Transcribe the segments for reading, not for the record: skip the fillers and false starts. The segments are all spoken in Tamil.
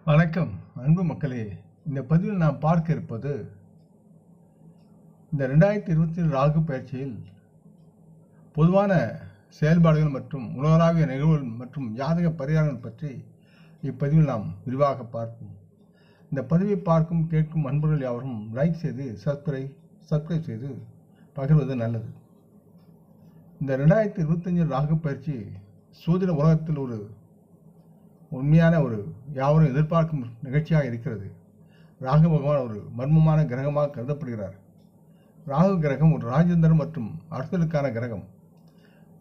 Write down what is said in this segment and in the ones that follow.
வணக்கம் அன்பு மக்களே. இந்த பதிவில் நாம் பார்க்க இருப்பது இந்த 2020 ராகு பயிற்சியில் பொதுவான செயல்பாடுகள் மற்றும் உலகளாவிய நிகழ்வுகள் மற்றும் ஜாதக பரிகாரங்கள் பற்றி இப்பதிவில் நாம் விரிவாக பார்ப்போம். இந்த பதிவை பார்க்கும் கேட்கும் அன்பர்கள் யாவரும் லைக் செய்து சப்ஸ்கிரைப் செய்து பகிர்வது நல்லது. இந்த 2025 ராகு பயிற்சி சூதிர உலகத்தில் ஒரு உண்மையான யாவரும் எதிர்பார்க்கும் நிகழ்ச்சியாக இருக்கிறது. ராகு பகவான் ஒரு மர்மமான கிரகமாக கருதப்படுகிறார். ராகு கிரகம் ஒரு ராஜேந்திரன் மற்றும் அரசலுக்கான கிரகம்.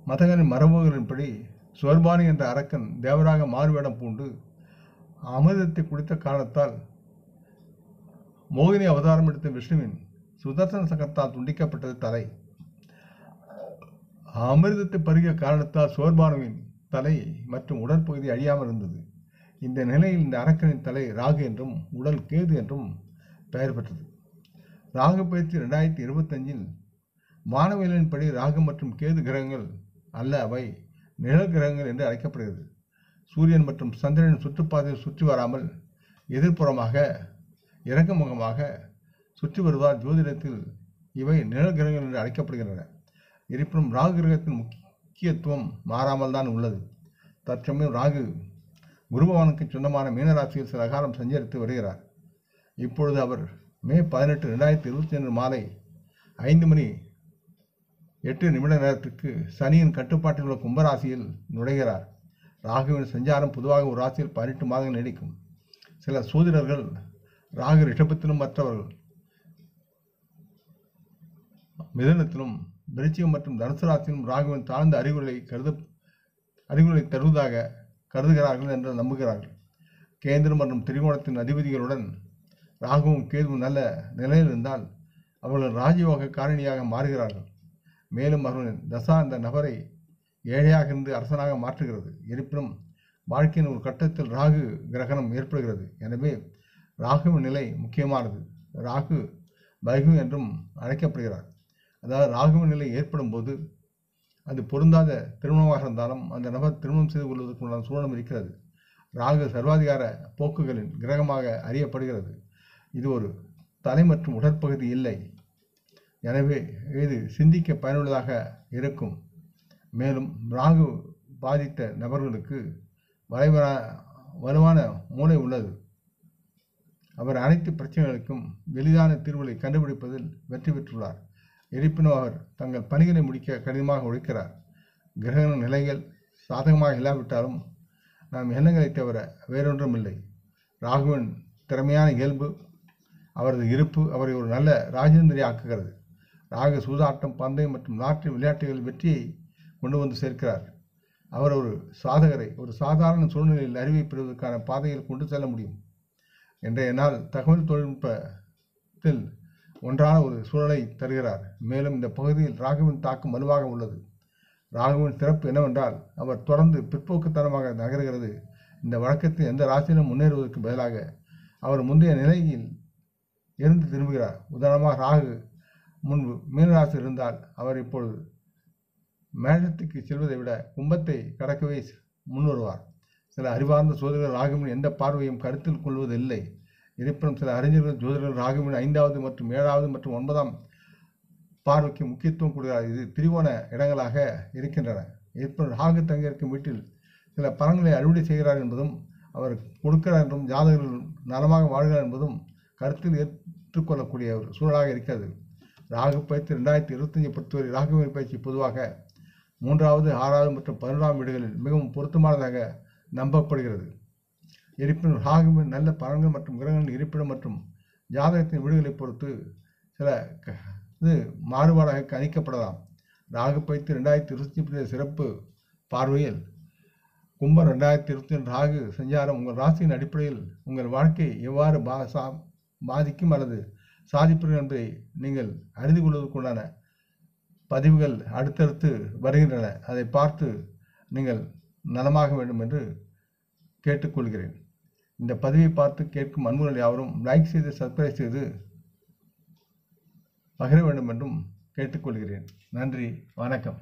மதங்களின் மரபுகளின்படி சுவர்பானி என்ற அரக்கன் தேவராக மாறுவேடம் பூண்டு அமிர்தத்தை குடித்த காரணத்தால் மோகினி அவதாரம் எடுத்த விஷ்ணுவின் சுதர்சன சக்கரத்தால் துண்டிக்கப்பட்டது தலை. அமிர்தத்தை பருகிய காரணத்தால் சுவர்பானுவின் தலை மற்றும் உடற்பகுதி அழியாமல் இருந்தது. இந்த நிலையில் இந்த அரக்கனின் தலை ராகு என்றும் உடல் கேது என்றும் பெயர் பெற்றது. ராகு பயிற்சி 2025 வானவியலின்படி ராகு மற்றும் கேது கிரகங்கள் அல்ல, அவை நிழல் கிரகங்கள் என்று அழைக்கப்படுகிறது. சூரியன் மற்றும் சந்திரனின் சுற்றுப்பாதையில் சுற்றி வராமல் எதிர்ப்புறமாக இறங்குமுகமாக சுற்றி வருவதால் ஜோதிடத்தில் இவை நிழல் கிரகங்கள் என்று அழைக்கப்படுகின்றன. இருப்பினும் ராகு கிரகத்தின் முக்கியத்துவம் மாறாமல் தான் உள்ளது. தற்சமயம் ராகு குருபவனுக்கு சொந்தமான மீனராசியில் சில காலம் சஞ்சரித்து வருகிறார். இப்பொழுது அவர் மே 18, 2022 மாலை 5:08 சனியின் கட்டுப்பாட்டில் உள்ள கும்பராசியில் நுழைகிறார். ராகுவின் சஞ்சாரம் பொதுவாக ஒரு ராசியில் 18 மாதங்கள் நீடிக்கும். சில சோதிடர்கள் ராகு ரிஷபத்திலும் மற்றவர்கள் மிதுனத்திலும் விருச்சிகம் மற்றும் தனுசு ராசியிலும் ராகுவின் தாழ்ந்த அறிகுறிகளை தருவதாக கருதுகிறார்கள் என்று நம்புகிறார்கள். கேந்திரம் மற்றும் திரிகோணத்தின் அதிபதிகளுடன் ராகுவும் கேதுவும் நல்ல நிலையில் இருந்தால் அவர்கள் ராஜயோக காரணியாக மாறுகிறார்கள். மேலும் அவர்களின் தசா அந்த நபரை ஏழையாக இருந்து அரசனாக மாற்றுகிறது. இருப்பினும் வாழ்க்கையின் ஒரு கட்டத்தில் ராகு கிரகணம் ஏற்படுகிறது. எனவே ராகுவின் நிலை முக்கியமானது. ராகு பைகு என்றும் அழைக்கப்படுகிறார். அதாவது ராகுவின் நிலை ஏற்படும் போது அது பொருந்தாத திருமணமாக இருந்தாலும் அந்த நபர் திருமணம் செய்து கொள்வதற்குண்டான சூழலும் இருக்கிறது. ராகு சர்வாதிகார போக்குகளின் கிரகமாக அறியப்படுகிறது. இது ஒரு தலை மற்றும் உடற்பகுதி இல்லை. எனவே இது சிந்திக்க பயனுள்ளதாக இருக்கும். மேலும் ராகு பாதித்த நபர்களுக்கு வலுவான மூளை உள்ளது. அவர் அனைத்து பிரச்சனைகளுக்கும் எளிதான தீர்வுகளை கண்டுபிடிப்பதில் வெற்றி பெற்றுள்ளார். இருப்பினும் அவர் தங்கள் பணிகளை முடிக்க கடினமாக உழைக்கிறார். கிரக நிலைகள் சாதகமாக இல்லாவிட்டாலும் நாம் எண்ணங்களை தவிர வேறொன்றும் இல்லை. ராகுவின் திறமையான இயல்பு அவரது இருப்பு அவரை ஒரு நல்ல ராஜேந்திரி ஆக்குகிறது. ராகு சூதாட்டம், பந்தயம் மற்றும் லாட்டரி விளையாட்டுகளில் வெற்றியை கொண்டு வந்து சேர்க்கிறார். அவர் ஒரு சாதகரை ஒரு சாதாரண சூழ்நிலையில் அறிவை பெறுவதற்கான பாதையில் கொண்டு செல்ல முடியும். இன்றைய நாள் தகவல் தொழில்நுட்பத்தில் ஒன்றான ஒரு சூழலை தருகிறார். மேலும் இந்த பகுதியில் ராகுவின் தாக்கம் வலுவாக உள்ளது. ராகுவின் சிறப்பு என்னவென்றால் அவர் தொடர்ந்து பிற்போக்குத்தனமாக நகர்கிறது. இந்த வழக்கத்தில் எந்த ராசியிலும் முன்னேறுவதற்கு பதிலாக அவர் முந்தைய நிலையில் இருந்து திரும்புகிறார். உதாரணமாக ராகு முன்பு மீனராசி இருந்தால் அவர் இப்பொழுது மேஷத்துக்கு செல்வதை விட கும்பத்தை கடக்கவே முன்வருவார். சில அறிவார்ந்த சோதனைகள் ராகுவின் எந்த பார்வையும் கருத்தில் கொள்வதில்லை. இருப்பினும் சில அறிஞர்கள் ஜோதிடர்கள் ராகுவின் 5வது மற்றும் 7வது மற்றும் 9ஆம் பார்வைக்கு முக்கியத்துவம் கொடுக்கிறார். இது திரிகோண இடங்களாக இருக்கின்றன. இருப்பினும் ராகு தங்கியிருக்கும் வீட்டில் சில பலன்களை அறுவடை செய்கிறார் என்பதும் அவர் கொடுக்கிறார் என்றும் ஜாதகர்கள் நலமாக வாழ்கிறார் என்பதும் கருத்தில் ஏற்றுக்கொள்ளக்கூடிய ஒரு சூழலாக இருக்கிறது. ராகு பயிற்சி 2025 பொறுத்தவரை ராகுவின் பயிற்சி பொதுவாக 3வது, 6வது மற்றும் 11ஆம் வீடுகளில் மிகவும் பொருத்தமானதாக நம்பப்படுகிறது. இருப்பினும் ராகுவின் நல்ல பலன்கள் மற்றும் கிரகங்களின் இருப்பிடம் மற்றும் ஜாதகத்தின் வீடுகளை பொறுத்து சில மாறுபாடாக கணிக்கப்படலாம். ராகு பயிற்சி 2025 சிறப்பு பார்வையில் கும்பம் 2022 ராகு சஞ்சாரம் உங்கள் ராசியின் அடிப்படையில் உங்கள் வாழ்க்கையை எவ்வாறு பாதிக்கும் அல்லது சாதிப்பீர்கள் என்பதை நீங்கள் அறிந்து கொள்வதற்குண்டான பதிவுகள் அடுத்தடுத்து வருகின்றன. அதை பார்த்து நீங்கள் நலமாக வேண்டும் என்று கேட்டுக்கொள்கிறேன். இந்த பதிவை பார்த்து கேட்கும் அன்புகள் யாவரும் லைக் செய்து சப்ஸ்கிரைப் செய்து பகிர வேண்டும் என்றும் கேட்டுக்கொள்கிறேன். நன்றி, வணக்கம்.